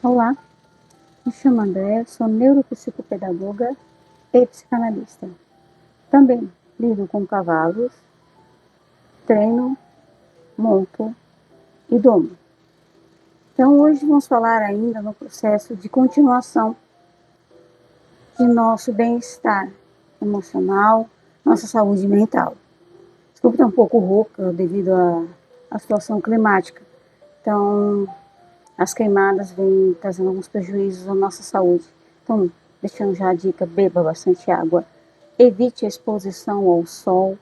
Olá, me chamo Andréa, sou neuropsicopedagoga e psicanalista. Também lido com cavalos, treino, monto e domo. Então hoje vamos falar ainda no processo de continuação de nosso bem-estar emocional, nossa saúde mental. Desculpa estar um pouco rouca devido à situação climática. Então, as queimadas vêm trazendo alguns prejuízos à nossa saúde. Então, deixando já a dica, beba bastante água. Evite a exposição ao sol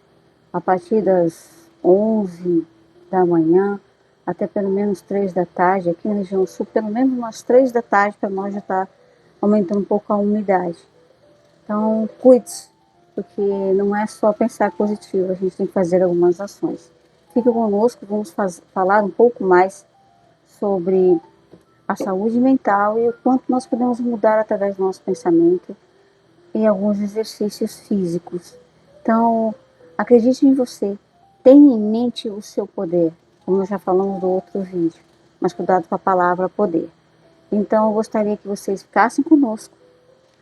a partir das 11 da manhã até pelo menos 3 da tarde. Aqui na região sul, pelo menos umas 3 da tarde, para nós já está aumentando um pouco a umidade. Então, cuide-se, porque não é só pensar positivo, a gente tem que fazer algumas ações. Fique conosco, vamos falar um pouco mais sobre a saúde mental e o quanto nós podemos mudar através do nosso pensamento e alguns exercícios físicos. Então, acredite em você, tenha em mente o seu poder, como nós já falamos no outro vídeo, mas cuidado com a palavra poder. Então, eu gostaria que vocês ficassem conosco,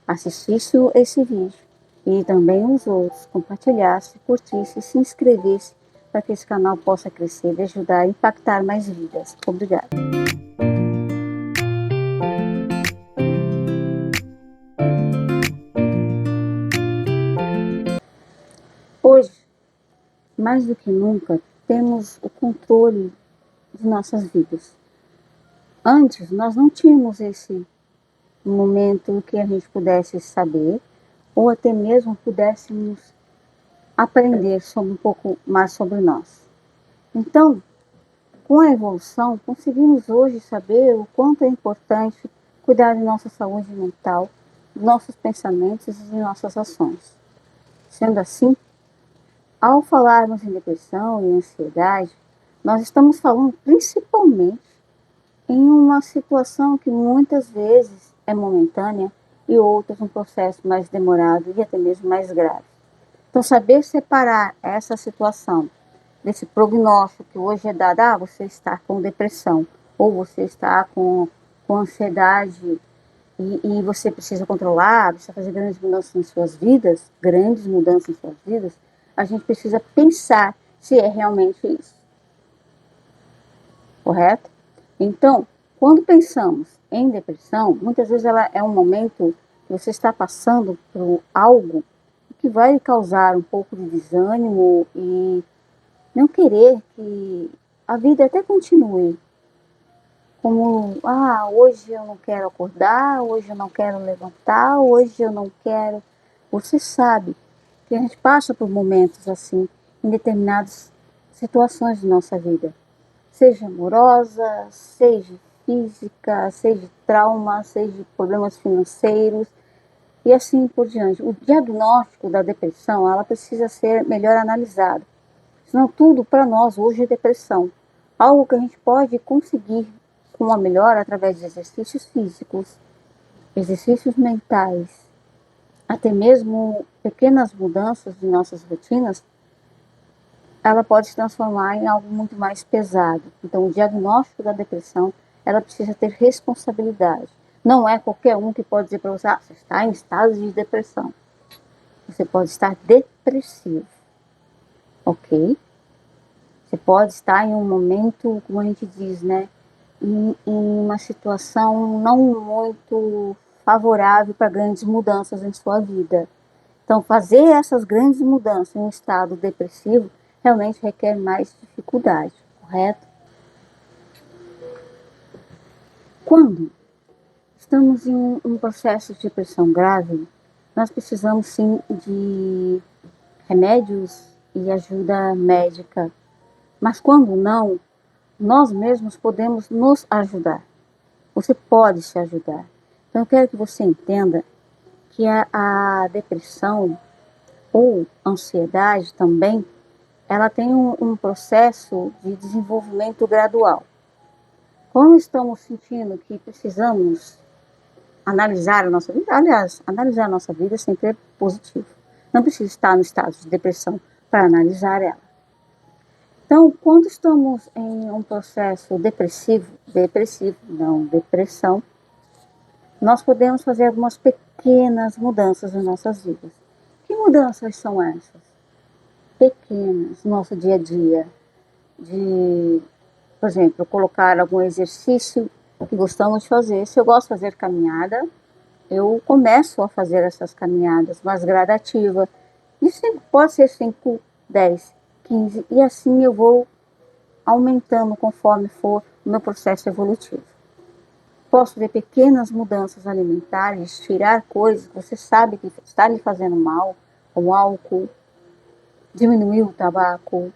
assistissem esse vídeo e também os outros, compartilhassem, curtissem, se inscrevessem para que esse canal possa crescer e ajudar a impactar mais vidas. Obrigada. Hoje, mais do que nunca, temos o controle de nossas vidas. Antes, nós não tínhamos esse momento que a gente pudesse saber ou até mesmo pudéssemos aprender sobre um pouco mais sobre nós. Então, com a evolução, conseguimos hoje saber o quanto é importante cuidar de nossa saúde mental, de nossos pensamentos e de nossas ações. Sendo assim, ao falarmos em depressão e ansiedade, nós estamos falando principalmente em uma situação que muitas vezes é momentânea e outras um processo mais demorado e até mesmo mais grave. Então, saber separar essa situação desse prognóstico que hoje é dado, você está com depressão ou você está com ansiedade e você precisa controlar, precisa fazer grandes mudanças em suas vidas, a gente precisa pensar se é realmente isso. Correto? Então, quando pensamos em depressão, muitas vezes ela é um momento que você está passando por algo que vai causar um pouco de desânimo e não querer que a vida até continue. Como, hoje eu não quero acordar, hoje eu não quero levantar, hoje eu não quero. Você sabe que a gente passa por momentos assim, em determinadas situações de nossa vida. Seja amorosa, seja física, seja trauma, seja problemas financeiros e assim por diante. O diagnóstico da depressão, ela precisa ser melhor analisado. Senão tudo para nós hoje é depressão. Algo que a gente pode conseguir com uma melhora através de exercícios físicos, exercícios mentais, até mesmo pequenas mudanças de nossas rotinas, ela pode se transformar em algo muito mais pesado. Então, o diagnóstico da depressão, ela precisa ter responsabilidade. Não é qualquer um que pode dizer para você, você está em estado de depressão. Você pode estar depressivo, ok? Você pode estar em um momento, como a gente diz, né? Em uma situação não muito favorável para grandes mudanças em sua vida. Então, fazer essas grandes mudanças em um estado depressivo realmente requer mais dificuldade, correto? Quando estamos em um processo de depressão grave, nós precisamos sim de remédios e ajuda médica. Mas quando não, nós mesmos podemos nos ajudar. Você pode se ajudar. Então eu quero que você entenda que a depressão ou ansiedade também, ela tem um processo de desenvolvimento gradual. Quando estamos sentindo que precisamos analisar a nossa vida, aliás, analisar a nossa vida sempre é positivo. Não precisa estar no estado de depressão para analisar ela. Então, quando estamos em um processo depressão, nós podemos fazer algumas pequenas mudanças em nossas vidas. Que mudanças são essas? Pequenas, no nosso dia a dia, de, por exemplo, colocar algum exercício que gostamos de fazer. Se eu gosto de fazer caminhada, eu começo a fazer essas caminhadas mais gradativas. Isso pode ser 5, 10, 15, e assim eu vou aumentando conforme for o meu processo evolutivo. Posso ver pequenas mudanças alimentares, tirar coisas que você sabe que está lhe fazendo mal, como álcool, diminuir o tabaco,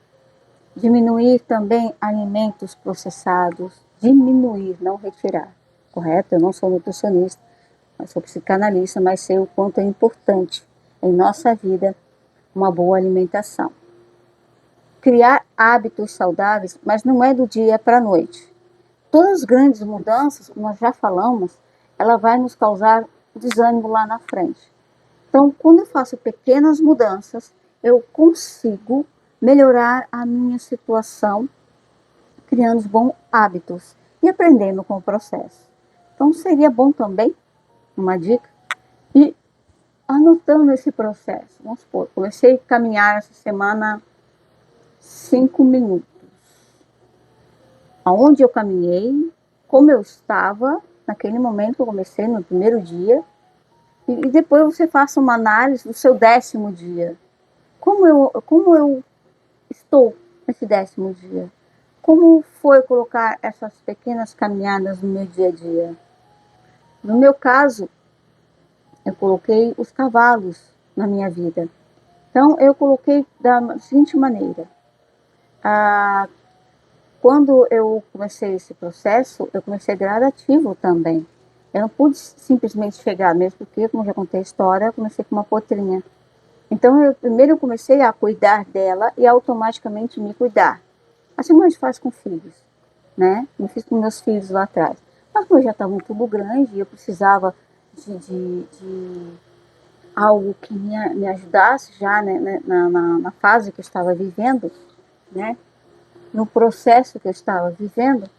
diminuir também alimentos processados, diminuir, não retirar, correto? Eu não sou nutricionista, mas sou psicanalista, mas sei o quanto é importante em nossa vida uma boa alimentação. Criar hábitos saudáveis, mas não é do dia para a noite. Todas as grandes mudanças, como nós já falamos, ela vai nos causar desânimo lá na frente. Então, quando eu faço pequenas mudanças, eu consigo melhorar a minha situação, criando bons hábitos e aprendendo com o processo. Então, seria bom também, uma dica, ir anotando esse processo. Vamos supor, comecei a caminhar essa semana 5 minutos. Aonde eu caminhei, como eu estava naquele momento que eu comecei, no primeiro dia, e depois você faça uma análise do seu 10º dia. Como eu estou nesse 10º dia? Como foi colocar essas pequenas caminhadas no meu dia a dia? No meu caso, eu coloquei os cavalos na minha vida. Então, eu coloquei da seguinte maneira. Quando eu comecei esse processo, eu comecei gradativo também. Eu não pude simplesmente chegar, mesmo porque, como já contei a história, eu comecei com uma potrinha. Então, primeiro eu comecei a cuidar dela e automaticamente me cuidar. Assim como a gente faz com filhos, né? Eu fiz com meus filhos lá atrás. Mas como eu já estava tudo grande e eu precisava de algo que me ajudasse já, né, na fase que eu estava vivendo, né? No processo que eu estava vivendo,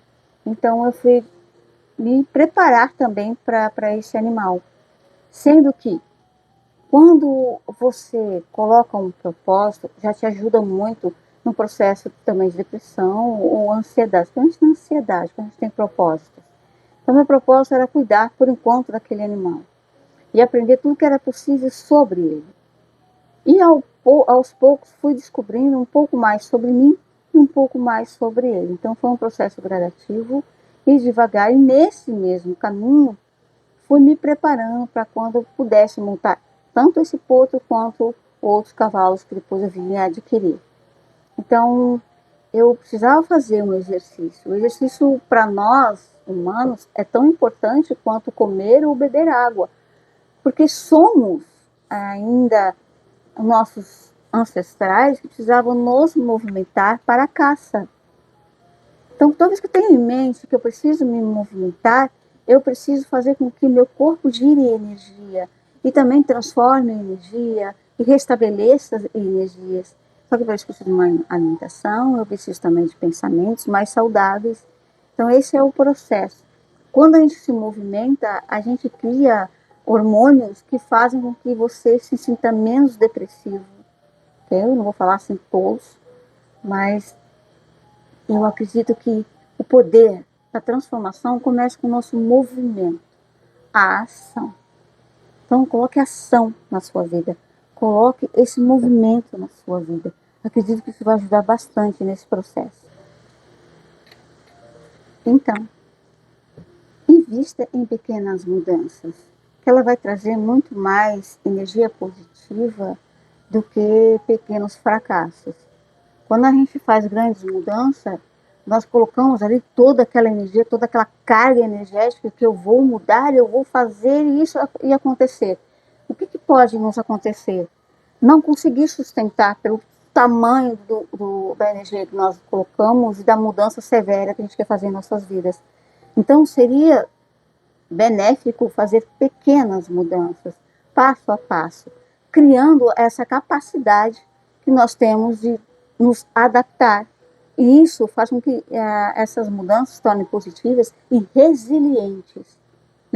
então eu fui me preparar também para esse animal. Sendo que, quando você coloca um propósito, já te ajuda muito no processo também de depressão ou ansiedade. Principalmente na ansiedade, quando a gente tem propósitos. Então, meu propósito era cuidar, por enquanto, daquele animal. E aprender tudo que era possível sobre ele. E aos poucos fui descobrindo um pouco mais sobre mim e um pouco mais sobre ele. Então foi um processo gradativo e devagar. E nesse mesmo caminho fui me preparando para quando eu pudesse montar tanto esse potro quanto outros cavalos que depois eu vinha adquirir. Então eu precisava fazer um exercício. O exercício para nós humanos é tão importante quanto comer ou beber água, porque somos ainda nossos ancestrais que precisavam nos movimentar para a caça. Então, toda vez que eu tenho em mente que eu preciso me movimentar, eu preciso fazer com que meu corpo gire energia e também transforme energia e restabeleça energias. Só que para isso eu preciso de uma alimentação, eu preciso também de pensamentos mais saudáveis. Então, esse é o processo. Quando a gente se movimenta, a gente cria hormônios que fazem com que você se sinta menos depressivo. Eu não vou falar assim todos, mas eu acredito que o poder da transformação começa com o nosso movimento, a ação. Então, coloque ação na sua vida, coloque esse movimento na sua vida. Acredito que isso vai ajudar bastante nesse processo. Então, invista em pequenas mudanças, que ela vai trazer muito mais energia positiva do que pequenos fracassos. Quando a gente faz grandes mudanças, nós colocamos ali toda aquela energia, toda aquela carga energética que eu vou mudar, eu vou fazer isso e acontecer. O que pode nos acontecer? Não conseguir sustentar pelo tamanho da energia que nós colocamos e da mudança severa que a gente quer fazer em nossas vidas. Então, seria benéfico fazer pequenas mudanças, passo a passo, criando essa capacidade que nós temos de nos adaptar. E isso faz com que essas mudanças se tornem positivas e resilientes.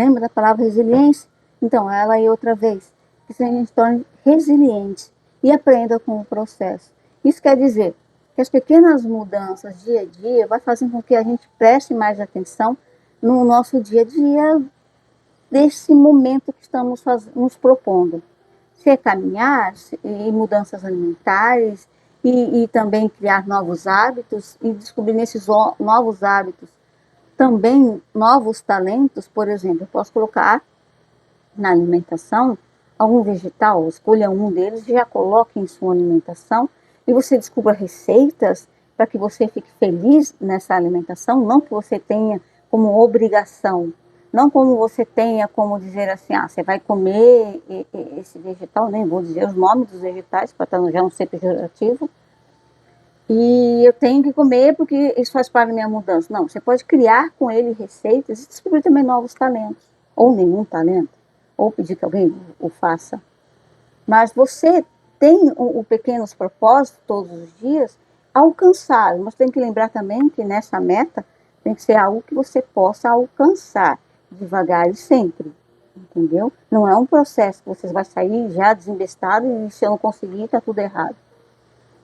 Lembra da palavra resiliência? Então, ela aí outra vez. Que a gente se torne resiliente e aprenda com o processo. Isso quer dizer que as pequenas mudanças dia a dia vai fazendo com que a gente preste mais atenção no nosso dia a dia desse momento que estamos nos propondo. Se é caminhar, e mudanças alimentares, e também criar novos hábitos, e descobrir nesses novos hábitos também novos talentos. Por exemplo, eu posso colocar na alimentação algum vegetal, escolha um deles e já coloque em sua alimentação, e você descubra receitas para que você fique feliz nessa alimentação, não que você tenha como obrigação, não como você tenha como dizer assim, você vai comer esse vegetal, nem vou dizer os nomes dos vegetais para já não ser pejorativo, e eu tenho que comer porque isso faz parte da minha mudança. Não, você pode criar com ele receitas e descobrir também novos talentos, ou nenhum talento, ou pedir que alguém o faça. Mas você tem pequenos propósitos todos os dias, alcançar. Mas tem que lembrar também que nessa meta tem que ser algo que você possa alcançar devagar e sempre, entendeu? Não é um processo que você vai sair já desembestado e se eu não conseguir está tudo errado.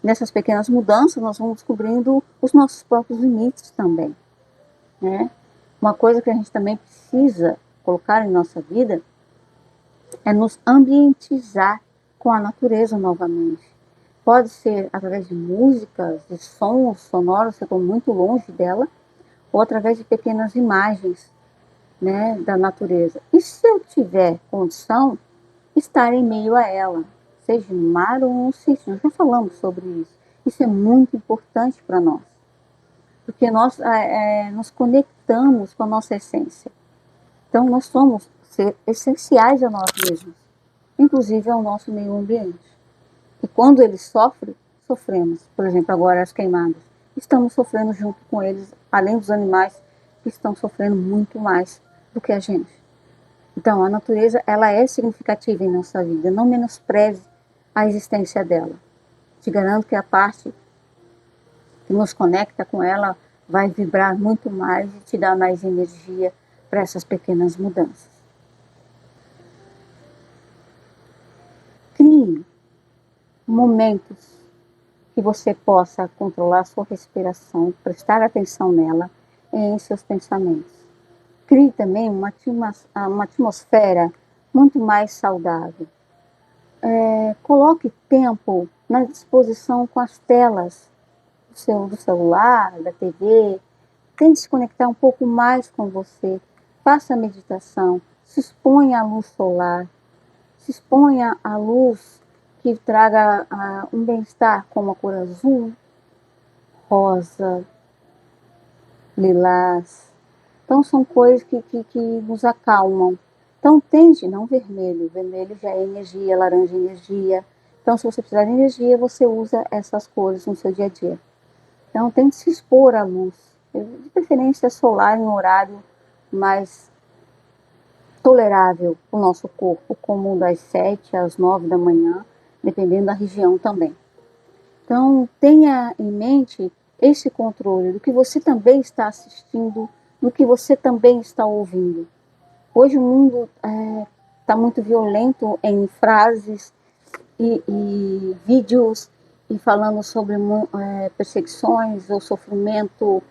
Nessas pequenas mudanças nós vamos descobrindo os nossos próprios limites também, né? Uma coisa que a gente também precisa colocar em nossa vida é nos ambientizar com a natureza novamente. Pode ser através de músicas, de sons sonoros, se eu estou muito longe dela, ou através de pequenas imagens, né, da natureza. E se eu tiver condição, estar em meio a ela, seja no mar ou no sítio. Nós já falamos sobre isso. Isso é muito importante para nós, porque nós nos conectamos com a nossa essência. Então, nós somos essenciais a nós mesmos, inclusive ao nosso meio ambiente. E quando eles sofrem, sofremos. Por exemplo, agora as queimadas. Estamos sofrendo junto com eles, além dos animais que estão sofrendo muito mais do que a gente. Então, a natureza, ela é significativa em nossa vida. Não menospreze a existência dela. Te garanto que a parte que nos conecta com ela vai vibrar muito mais e te dar mais energia para essas pequenas mudanças. Crie momentos que você possa controlar a sua respiração, prestar atenção nela e em seus pensamentos. Crie também uma atmosfera muito mais saudável. Coloque tempo na disposição com as telas do celular, da TV. Tente se conectar um pouco mais com você. Faça meditação. Se exponha à luz solar. Se exponha à luz que traga um bem-estar, como a cor azul, rosa, lilás. Então são cores que nos acalmam. Então tente, não vermelho. Vermelho já é energia, laranja é energia. Então se você precisar de energia, você usa essas cores no seu dia a dia. Então tente se expor à luz. De preferência solar em um horário mais tolerável para o nosso corpo, como das 7 às 9 da manhã, dependendo da região também. Então tenha em mente esse controle do que você também está assistindo, do que você também está ouvindo. Hoje o mundo está muito violento em frases e vídeos e falando sobre perseguições ou sofrimento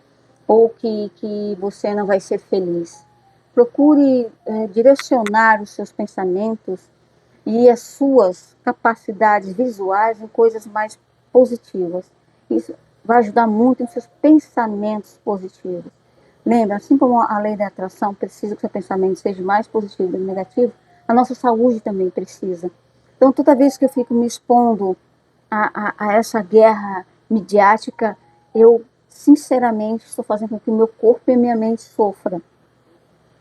ou que você não vai ser feliz. Procure direcionar os seus pensamentos e as suas capacidades visuais em coisas mais positivas. Isso vai ajudar muito em seus pensamentos positivos. Lembra, assim como a lei da atração precisa que seu pensamento seja mais positivo do que negativo, a nossa saúde também precisa. Então, toda vez que eu fico me expondo a essa guerra midiática, eu, sinceramente, estou fazendo com que o meu corpo e a minha mente sofram.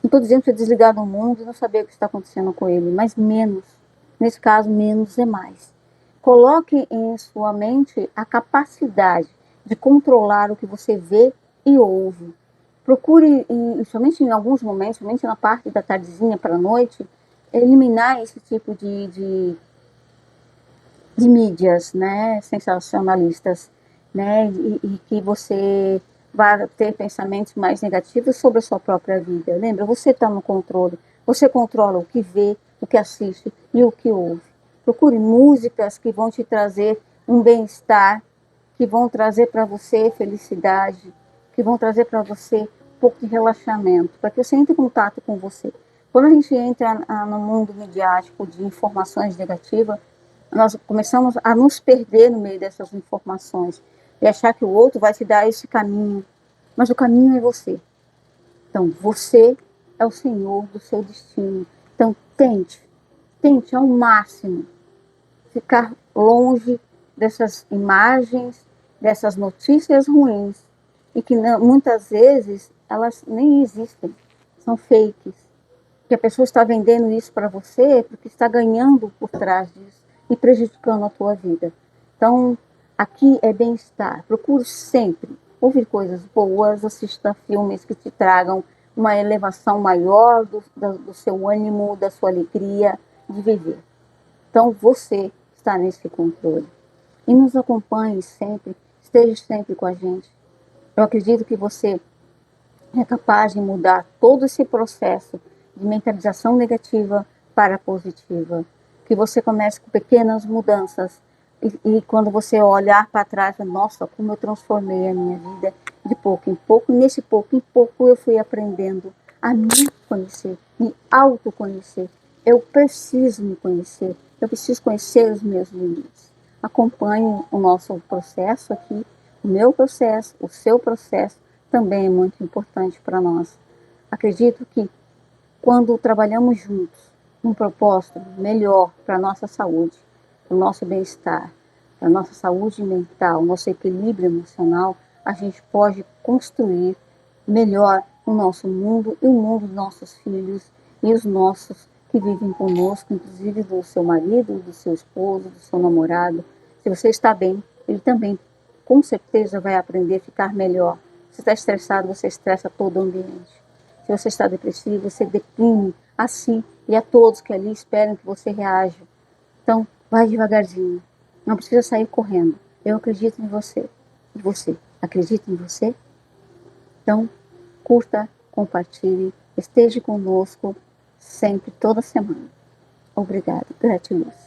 Não estou dizendo que é desligar do mundo e não saber o que está acontecendo com ele, mas menos. Nesse caso, menos é mais. Coloque em sua mente a capacidade de controlar o que você vê e ouve. Procure, somente em alguns momentos, somente na parte da tardezinha para a noite, eliminar esse tipo de mídias, né, sensacionalistas, né, e que você vai ter pensamentos mais negativos sobre a sua própria vida. Lembra, você está no controle, Você controla o que vê, o que assiste e o que ouve. Procure músicas que vão te trazer um bem-estar, que vão trazer para você felicidade, que vão trazer para você um pouco de relaxamento, para que você entre em contato com você. Quando a gente entra no mundo midiático de informações negativas, nós começamos a nos perder no meio dessas informações e achar que o outro vai te dar esse caminho, mas o caminho é você. Então, você é o senhor do seu destino. Então, tente ao máximo ficar longe dessas imagens, dessas notícias ruins, e que não, muitas vezes elas nem existem, são fakes. Que a pessoa está vendendo isso para você porque está ganhando por trás disso e prejudicando a tua vida. Então, aqui é bem-estar. Procure sempre ouvir coisas boas, assista filmes que te tragam uma elevação maior do seu ânimo, da sua alegria de viver. Então, você está nesse controle. E nos acompanhe sempre, esteja sempre com a gente. Eu acredito que você é capaz de mudar todo esse processo de mentalização negativa para positiva. Que você comece com pequenas mudanças e quando você olhar para trás, nossa, como eu transformei a minha vida de pouco em pouco. E nesse pouco em pouco eu fui aprendendo a me conhecer, me autoconhecer. Eu preciso me conhecer, eu preciso conhecer os meus limites. Acompanhe o nosso processo aqui, o meu processo, o seu processo, também é muito importante para nós. Acredito que quando trabalhamos juntos, num propósito melhor para a nossa saúde, para o nosso bem-estar, para a nossa saúde mental, nosso equilíbrio emocional, a gente pode construir melhor o nosso mundo e o mundo dos nossos filhos e os nossos que vivem conosco, inclusive do seu marido, do seu esposo, do seu namorado. Se você está bem, ele também com certeza vai aprender a ficar melhor. Se está estressado, você estressa todo o ambiente. Se você está depressivo, você deprime a si e a todos que ali esperam que você reaja. Então, vai devagarzinho. Não precisa sair correndo. Eu acredito em você. E você acredita em você? Então, curta, compartilhe, esteja conosco sempre, toda semana. Obrigada. Gratiluz.